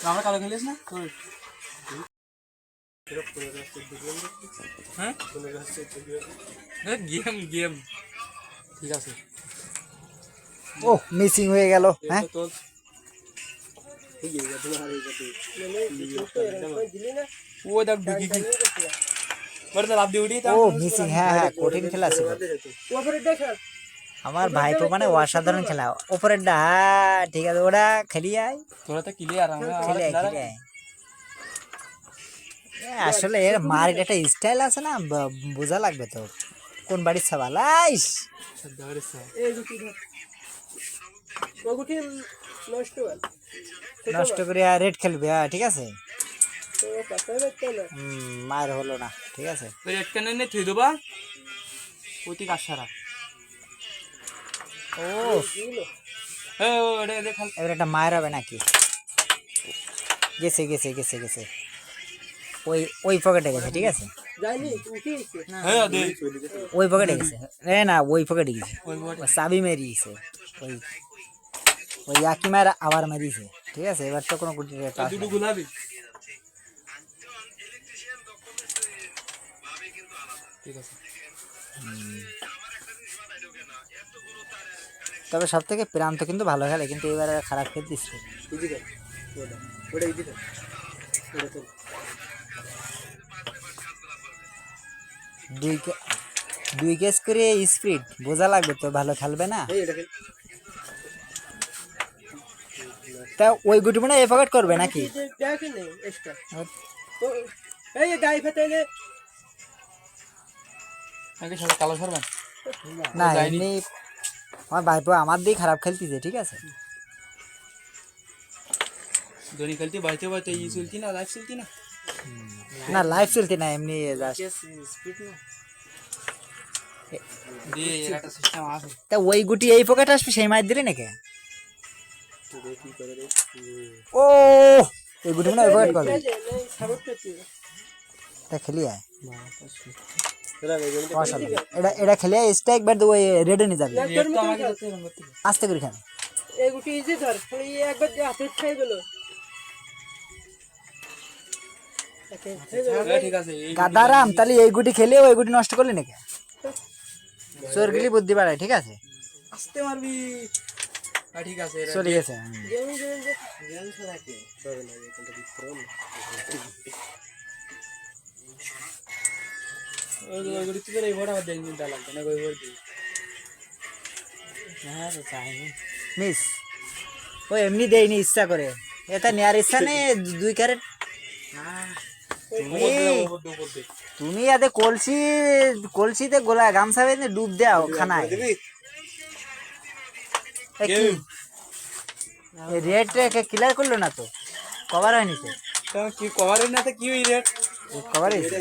আমরা কালো খেলিস না হ্যাঁ গেম গেম ঠিক আছে ও মিসিং হয়ে গেল হ্যাঁ ও দেখ ঢুকি কি বড় লাভ দিয়ে উঠি ও মিসিং হ্যাঁ হ্যাঁ কঠিন খেলা ছিল আমার ভাইপো মানে অসাধারণ খেলা উপরের ডা ঠিক আছে ওটা খেলি আয় তোরা তো ক্লিয়ার আমরা খেলে খেলে আসলে এর মারের একটা স্টাইল আছে না বোঝা লাগবে তো কোন বাড়ির সবাল আইস নষ্ট করে রেড খেলবে ঠিক আছে মার হলো না ঠিক আছে রেড কেন নে থুই দেবা প্রতি কাশারা ও দেখাল এবার একটা মায়ের হবে নাকি গেছে গেছে গেছে গেছে ওই ওই পকেটে গেছে ঠিক আছে ওই পকেটে গেছে না ওই পকেটে গেছে চাবি মেরিয়েছে ওই ওই একই মায়ের আবার মেরিয়েছে ঠিক আছে এবার তো কোনো দুটো গোলাপি ঠিক আছে তবে সব থেকে প্রান্ত কিন্তু ভালো খেলে কিন্তু এবার খারাপ খেলে দিচ্ছে দুই কেস করে স্পিড বোঝা লাগবে তো ভালো খেলবে না তা ওই গুটি মানে এ পকেট করবে নাকি কালো সরবেন না এমনি আমার ভাইপো আমার দিয়ে খারাপ খেলতেছে ঠিক আছে ধোনি খেলতে বাইতে বাইতে ই চলতি না লাইভ চলতি না না লাইভ চলতি না এমনি স্পিড না দিয়ে একটা সিস্টেম আছে তা ওই গুটি এই পকেট আসবে সেই মার দিলে নাকি ও এই গুটি মানে পকেট করবে তা খেলি আয় এটা এটা খেলে স্ট্রাইক বার ওই রেডে নিয়ে যাবে আস্তে করে খেলে এই গুটি ইজি ধর খালি একবার হাতে খাই গেল ঠিক আছে গাদারাম তাহলে এই গুটি খেলে ওই গুটি নষ্ট করলি নাকি চোর গেলি বুদ্ধি বাড়ায় ঠিক আছে আস্তে মারবি ঠিক আছে চলে গেছে মিস ও এমনি দেয়নি ইচ্ছা করে এটা নেওয়ার ইচ্ছা নেই দুই ক্যারেট তুমি এতে কলসিতে গোলা গামছা বেঁধে ডুব দাও খানায় রেট ক্লিয়ার করলো না তো কভার হয়নি তো কি কভার না তো কি রেট কভার হয়েছে